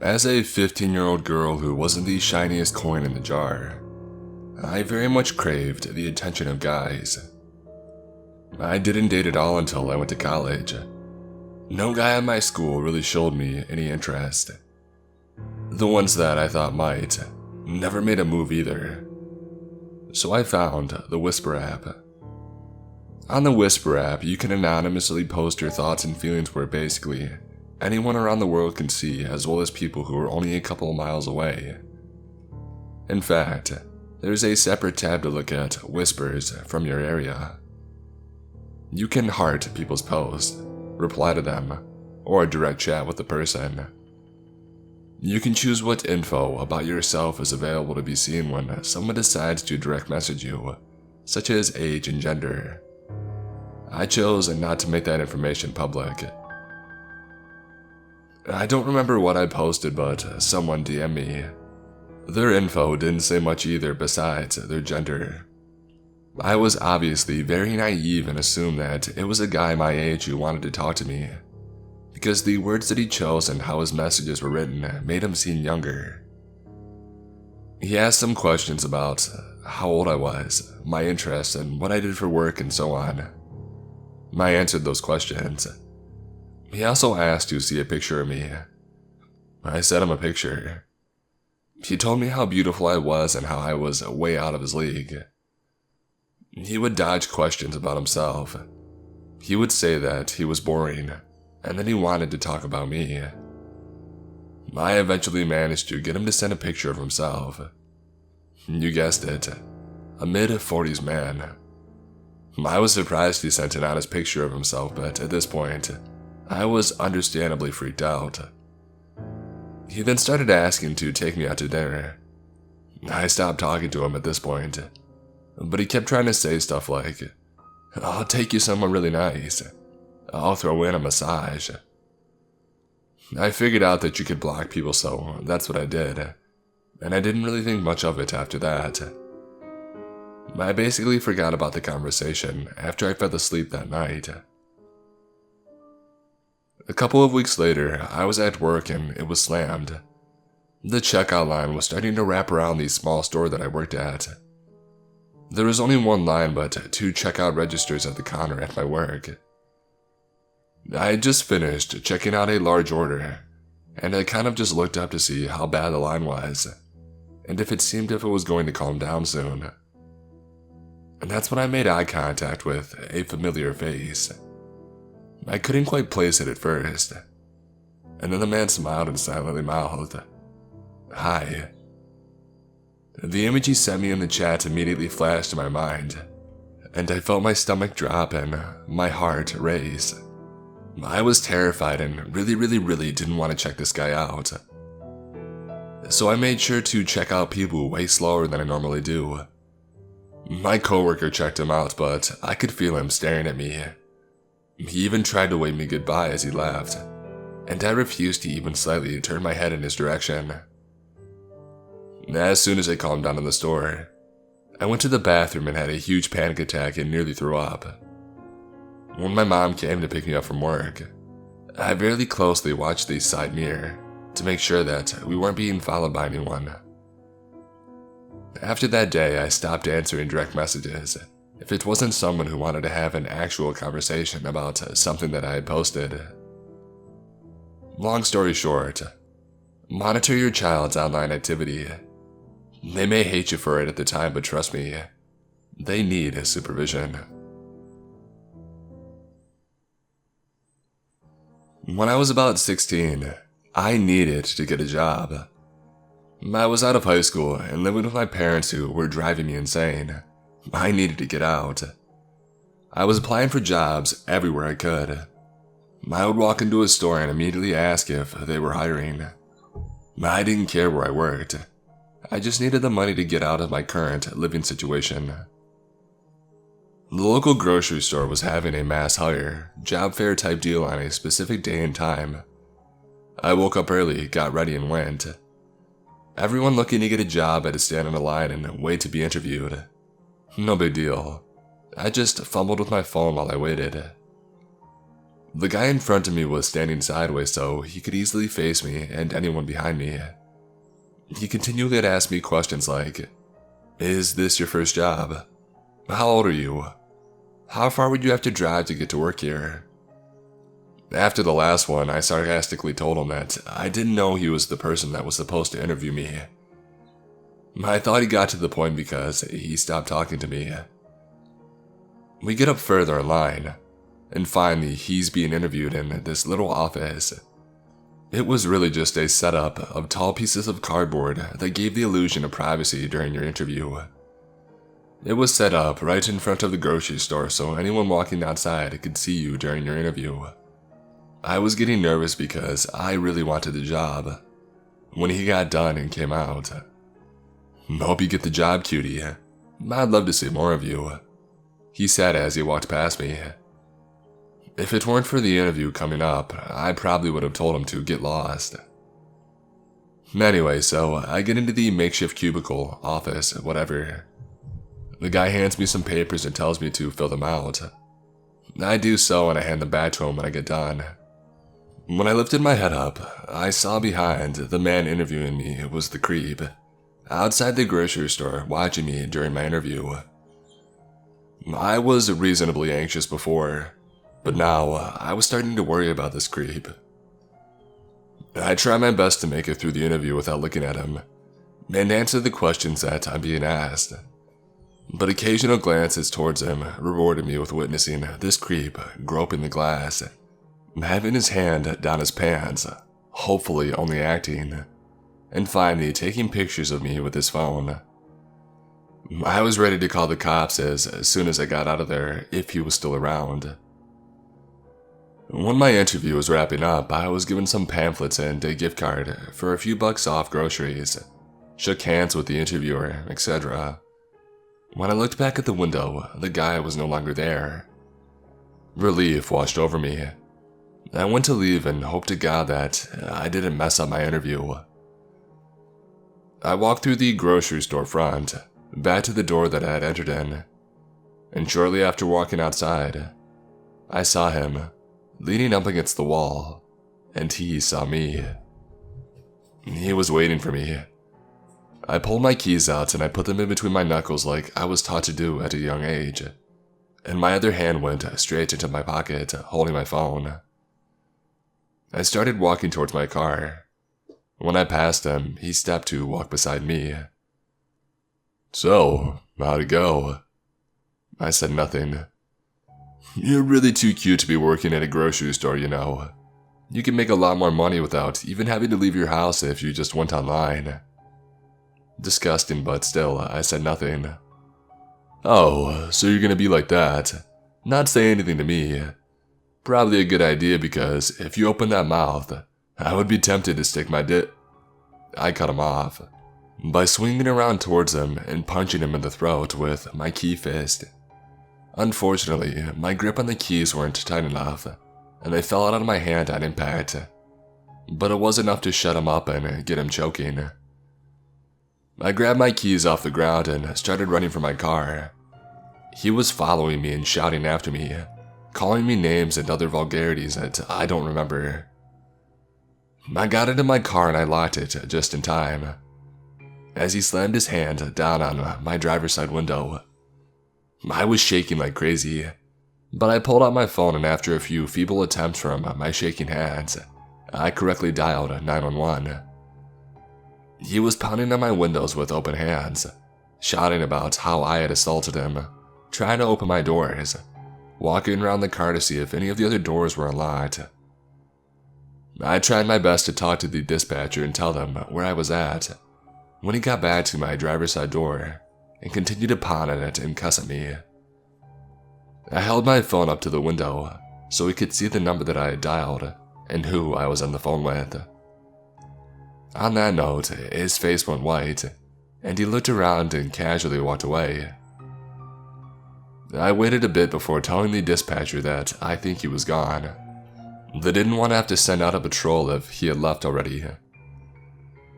As a 15-year-old girl who wasn't the shiniest coin in the jar, I very much craved the attention of guys. I didn't date at all until I went to college. No guy at my school really showed me any interest. The ones that I thought might never made a move either. So I found the Whisper app. On the Whisper app, you can anonymously post your thoughts and feelings where basically anyone around the world can see, as well as people who are only a couple of miles away. In fact, there's a separate tab to look at whispers from your area. You can heart people's posts, reply to them, or direct chat with the person. You can choose what info about yourself is available to be seen when someone decides to direct message you, such as age and gender. I chose not to make that information public. I don't remember what I posted, but someone DM'd me. Their info didn't say much either besides their gender. I was obviously very naive and assumed that it was a guy my age who wanted to talk to me, because the words that he chose and how his messages were written made him seem younger. He asked some questions about how old I was, my interests, and what I did for work and so on. I answered those questions. He also asked to see a picture of me. I sent him a picture. He told me how beautiful I was and how I was way out of his league. He would dodge questions about himself. He would say that he was boring, and then he wanted to talk about me. I eventually managed to get him to send a picture of himself. You guessed it, a mid-40s man. I was surprised he sent an honest picture of himself, but at this point, I was understandably freaked out. He then started asking to take me out to dinner. I stopped talking to him at this point, but he kept trying to say stuff like, "I'll take you somewhere really nice. I'll throw in a massage." I figured out that you could block people, so that's what I did, and I didn't really think much of it after that. I basically forgot about the conversation after I fell asleep that night. A couple of weeks later, I was at work and it was slammed. The checkout line was starting to wrap around the small store that I worked at. There was only one line but 2 checkout registers at the counter at my work. I had just finished checking out a large order, and I kind of just looked up to see how bad the line was, and if it seemed if it was going to calm down soon. And that's when I made eye contact with a familiar face. I couldn't quite place it at first, and then the man smiled and silently mouthed, "Hi." The image he sent me in the chat immediately flashed to my mind, and I felt my stomach drop and my heart race. I was terrified and really didn't want to check this guy out. So I made sure to check out people way slower than I normally do. My coworker checked him out, but I could feel him staring at me. He even tried to wave me goodbye as he left, and I refused to even slightly turn my head in his direction. As soon as I calmed down in the store, I went to the bathroom and had a huge panic attack and nearly threw up. When my mom came to pick me up from work, I very closely watched the side mirror to make sure that we weren't being followed by anyone. After that day, I stopped answering direct messages if it wasn't someone who wanted to have an actual conversation about something that I had posted. Long story short, monitor your child's online activity. They may hate you for it at the time, but trust me, they need supervision. When I was about 16, I needed to get a job. I was out of high school and living with my parents who were driving me insane. I needed to get out. I was applying for jobs everywhere I could. I would walk into a store and immediately ask if they were hiring. I didn't care where I worked. I just needed the money to get out of my current living situation. The local grocery store was having a mass hire, job fair type deal on a specific day and time. I woke up early, got ready, and went. Everyone looking to get a job had to stand in a line and wait to be interviewed. No big deal. I just fumbled with my phone while I waited. The guy in front of me was standing sideways so he could easily face me and anyone behind me. He continually had asked me questions like, "Is this your first job? How old are you? How far would you have to drive to get to work here?" After the last one, I sarcastically told him that I didn't know he was the person that was supposed to interview me. I thought he got to the point because he stopped talking to me. We get up further in line, and finally he's being interviewed in this little office. It was really just a setup of tall pieces of cardboard that gave the illusion of privacy during your interview. It was set up right in front of the grocery store so anyone walking outside could see you during your interview. I was getting nervous because I really wanted the job. When he got done and came out, "Hope you get the job, cutie. I'd love to see more of you," he said as he walked past me. If it weren't for the interview coming up, I probably would have told him to get lost. Anyway, so I get into the makeshift cubicle, office, whatever. The guy hands me some papers and tells me to fill them out. I do so and I hand them back to him when I get done. When I lifted my head up, I saw behind the man interviewing me was the creep, outside the grocery store watching me during my interview. I was reasonably anxious before, but now I was starting to worry about this creep. I tried my best to make it through the interview without looking at him, and answer the questions that I'm being asked. But occasional glances towards him rewarded me with witnessing this creep groping the glass, having his hand down his pants, hopefully only acting, and finally taking pictures of me with his phone. I was ready to call the cops as soon as I got out of there if he was still around. When my interview was wrapping up, I was given some pamphlets and a gift card for a few bucks off groceries, shook hands with the interviewer, etc. When I looked back at the window, the guy was no longer there. Relief washed over me. I went to leave and hoped to God that I didn't mess up my interview. I walked through the grocery store front, back to the door that I had entered in, and shortly after walking outside, I saw him leaning up against the wall, and he saw me. He was waiting for me. I pulled my keys out and I put them in between my knuckles like I was taught to do at a young age, and my other hand went straight into my pocket, holding my phone. I started walking towards my car. When I passed him, he stepped to walk beside me. "So, how'd it go?" I said nothing. "You're really too cute to be working at a grocery store, you know. You can make a lot more money without even having to leave your house if you just went online." Disgusting, but still, I said nothing. "Oh, so you're gonna be like that? Not say anything to me? Probably a good idea because if you open that mouth, I would be tempted to stick my dick." I cut him off by swinging around towards him and punching him in the throat with my key fist. Unfortunately, my grip on the keys weren't tight enough, and they fell out of my hand on impact. But it was enough to shut him up and get him choking. I grabbed my keys off the ground and started running for my car. He was following me and shouting after me, calling me names and other vulgarities that I don't remember. I got into my car and I locked it just in time, as he slammed his hand down on my driver's side window. I was shaking like crazy, but I pulled out my phone and after a few feeble attempts from my shaking hands, I correctly dialed 911. He was pounding on my windows with open hands, shouting about how I had assaulted him, trying to open my doors, walking around the car to see if any of the other doors were unlocked. I tried my best to talk to the dispatcher and tell them where I was at, when he got back to my driver's side door and continued to pound on it and cuss at me. I held my phone up to the window so he could see the number that I had dialed and who I was on the phone with. On that note, his face went white, and he looked around and casually walked away. I waited a bit before telling the dispatcher that I think he was gone. They didn't want to have to send out a patrol if he had left already.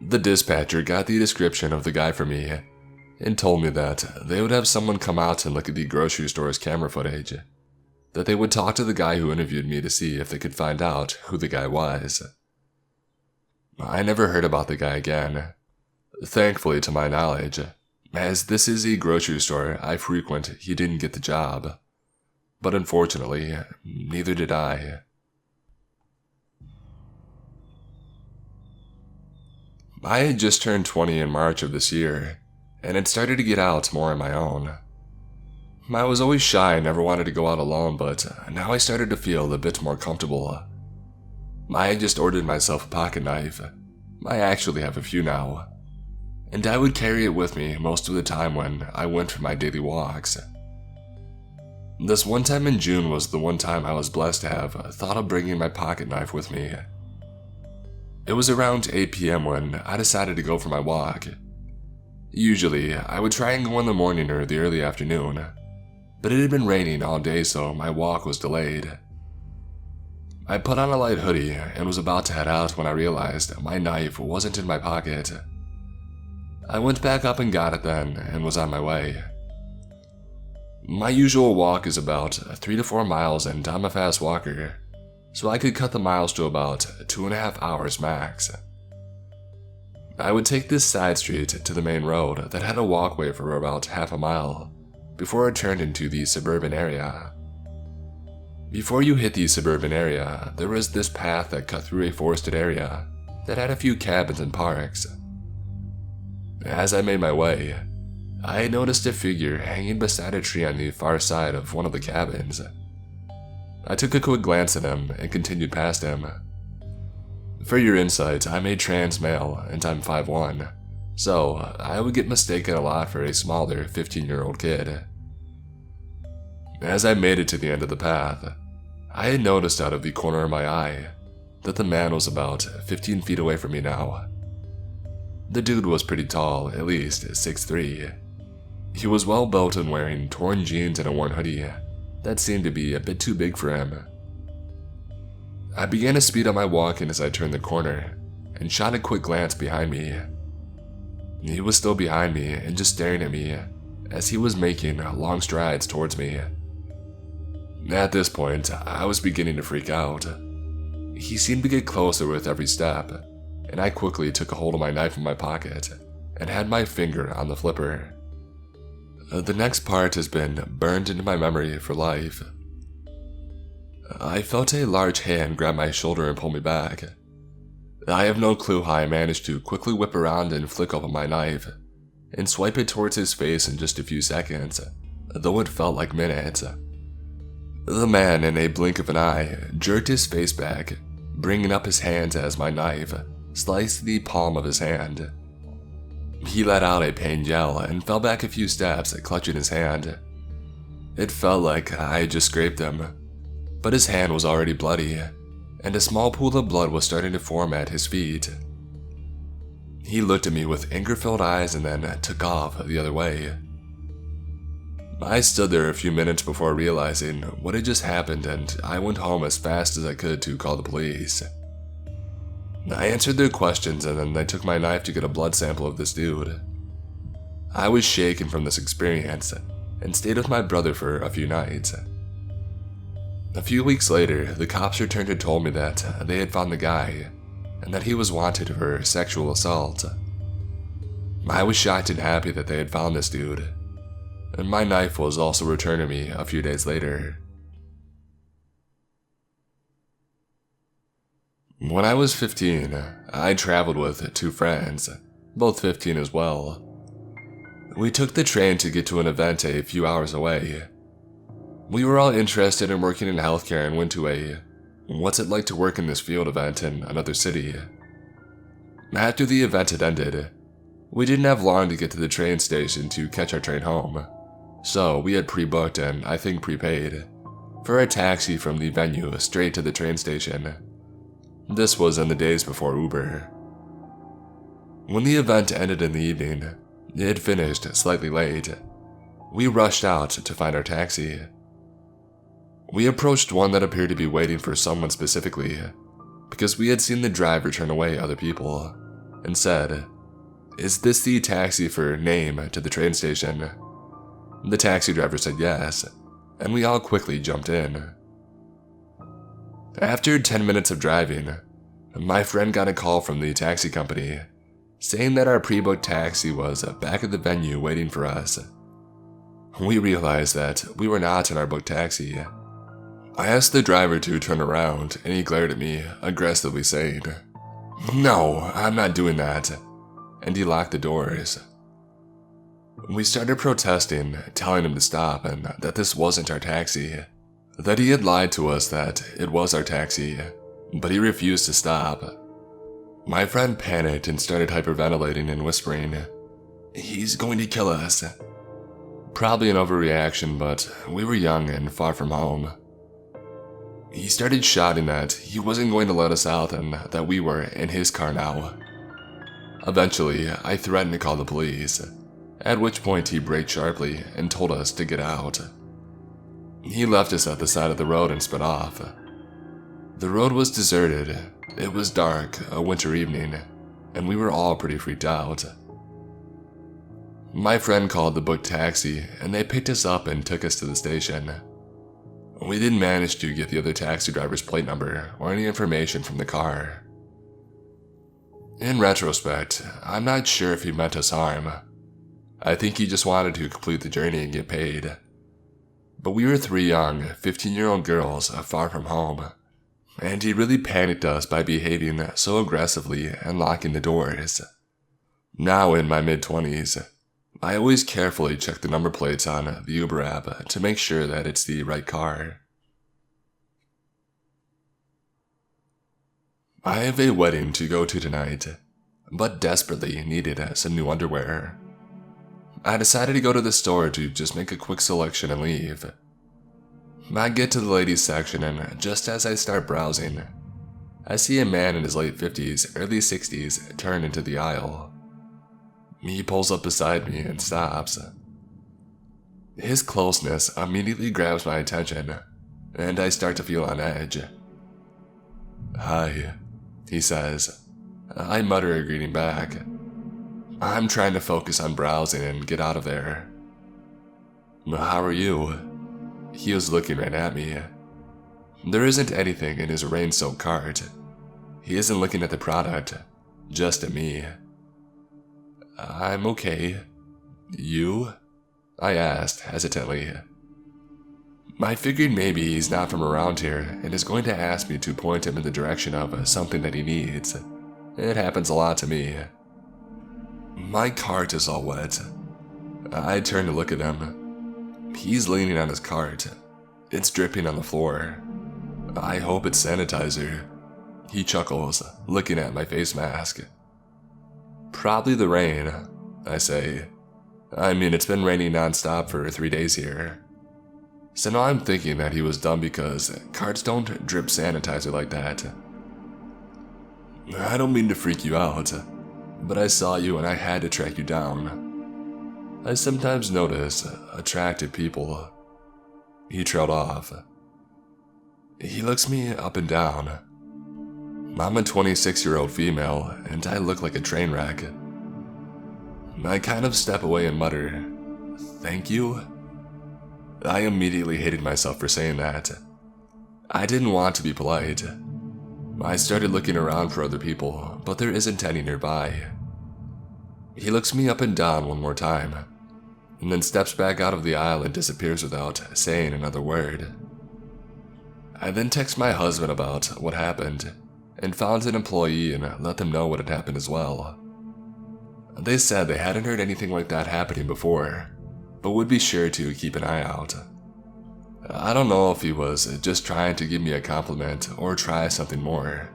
The dispatcher got the description of the guy for me and told me that they would have someone come out and look at the grocery store's camera footage. that they would talk to the guy who interviewed me to see if they could find out who the guy was. I never heard about the guy again. Thankfully, to my knowledge, as this is a grocery store I frequent, he didn't get the job. But unfortunately, neither did I. I had just turned 20 in March of this year, and had started to get out more on my own. I was always shy and never wanted to go out alone, but now I started to feel a bit more comfortable. I had just ordered myself a pocket knife. I actually have a few now. And I would carry it with me most of the time when I went for my daily walks. This one time in June was the one time I was blessed to have thought of bringing my pocket knife with me. It was around 8 p.m. when I decided to go for my walk. Usually, I would try and go in the morning or the early afternoon, but it had been raining all day, so my walk was delayed. I put on a light hoodie and was about to head out when I realized my knife wasn't in my pocket. I went back up and got it then and was on my way. My usual walk is about 3 to 4 miles, and I'm a fast walker, so I could cut the miles to about 2.5 hours max. I would take this side street to the main road that had a walkway for about half a mile before it turned into the suburban area. Before you hit the suburban area, there was this path that cut through a forested area that had a few cabins and parks. As I made my way, I noticed a figure hanging beside a tree on the far side of one of the cabins. I took a quick glance at him and continued past him. For your insight, I'm a trans male and I'm 5'1", so I would get mistaken a lot for a smaller 15-year-old kid. As I made it to the end of the path, I had noticed out of the corner of my eye that the man was about 15 feet away from me now. The dude was pretty tall, at least 6'3". He was well built and wearing torn jeans and a worn hoodie that seemed to be a bit too big for him. I began to speed up my walk as I turned the corner and shot a quick glance behind me. He was still behind me and just staring at me as he was making long strides towards me. At this point, I was beginning to freak out. He seemed to get closer with every step, and I quickly took a hold of my knife in my pocket and had my finger on the flipper. The next part has been burned into my memory for life. I felt a large hand grab my shoulder and pull me back. I have no clue how I managed to quickly whip around and flick open my knife and swipe it towards his face in just a few seconds, though it felt like minutes. The man, in a blink of an eye, jerked his face back, bringing up his hand as my knife sliced the palm of his hand. He let out a pained yell and fell back a few steps, clutching his hand. It felt like I had just scraped him, but his hand was already bloody, and a small pool of blood was starting to form at his feet. He looked at me with anger-filled eyes and then took off the other way. I stood there a few minutes before realizing what had just happened, and I went home as fast as I could to call the police. I answered their questions and then they took my knife to get a blood sample of this dude. I was shaken from this experience and stayed with my brother for a few nights. A few weeks later, the cops returned and told me that they had found the guy and that he was wanted for sexual assault. I was shocked and happy that they had found this dude, and my knife was also returned to me a few days later. When I was 15, I traveled with 2 friends, both 15 as well. We took the train to get to an event a few hours away. We were all interested in working in healthcare and went to a "What's it like to work in this field" event in another city. After the event had ended, we didn't have long to get to the train station to catch our train home, so we had pre-booked and I think prepaid for a taxi from the venue straight to the train station. This was in the days before Uber. When the event ended in the evening, it had finished slightly late. We rushed out to find our taxi. We approached one that appeared to be waiting for someone specifically, because we had seen the driver turn away other people, and said, "Is this the taxi for name to the train station?" The taxi driver said yes, and we all quickly jumped in. After 10 minutes of driving, my friend got a call from the taxi company saying that our pre-booked taxi was back at the venue waiting for us. We realized that we were not in our booked taxi. I asked the driver to turn around, and he glared at me, aggressively saying, "No, I'm not doing that," and he locked the doors. We started protesting, telling him to stop and that this wasn't our taxi, that he had lied to us that it was our taxi, but he refused to stop. My friend panicked and started hyperventilating and whispering, "He's going to kill us." Probably an overreaction, but we were young and far from home. He started shouting that he wasn't going to let us out and that we were in his car now. Eventually, I threatened to call the police, at which point he braked sharply and told us to get out. He left us at the side of the road and sped off. The road was deserted, it was dark, a winter evening, and we were all pretty freaked out. My friend called the booked taxi and they picked us up and took us to the station. We didn't manage to get the other taxi driver's plate number or any information from the car. In retrospect, I'm not sure if he meant us harm. I think he just wanted to complete the journey and get paid. But we were 3 young, 15-year-old girls far from home, and he really panicked us by behaving so aggressively and locking the doors. Now in my mid-20s, I always carefully check the number plates on the Uber app to make sure that it's the right car. I have a wedding to go to tonight, but desperately needed some new underwear. I decided to go to the store to just make a quick selection and leave. I get to the ladies section and just as I start browsing, I see a man in his late 50s, early 60s turn into the aisle. He pulls up beside me and stops. His closeness immediately grabs my attention, and I start to feel on edge. "Hi," he says. I mutter a greeting back. I'm trying to focus on browsing and get out of there. "How are you?" He was looking right at me. There isn't anything in his rain-soaked cart. He isn't looking at the product, just at me. "I'm okay. You?" I asked hesitantly. I figured maybe he's not from around here and is going to ask me to point him in the direction of something that he needs. It happens a lot to me. My cart is all wet. I turn to look at him. He's leaning on his cart. It's dripping on the floor. I hope it's sanitizer. He chuckles, looking at my face mask. "Probably the rain," I say. I mean, it's been raining non-stop for 3 days here. So now I'm thinking that he was dumb because carts don't drip sanitizer like that. "I don't mean to freak you out, but I saw you and I had to track you down. I sometimes notice attractive people." He trailed off. He looks me up and down. I'm a 26-year-old female, and I look like a train wreck. I kind of step away and mutter, "Thank you?" I immediately hated myself for saying that. I didn't want to be polite. I started looking around for other people, but there isn't any nearby. He looks me up and down one more time, and then steps back out of the aisle and disappears without saying another word. I then text my husband about what happened, and found an employee and let them know what had happened as well. They said they hadn't heard anything like that happening before, but would be sure to keep an eye out. I don't know if he was just trying to give me a compliment or try something more,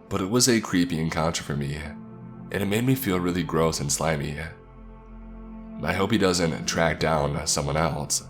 but it was a creepy encounter for me, and it made me feel really gross and slimy. I hope he doesn't track down someone else.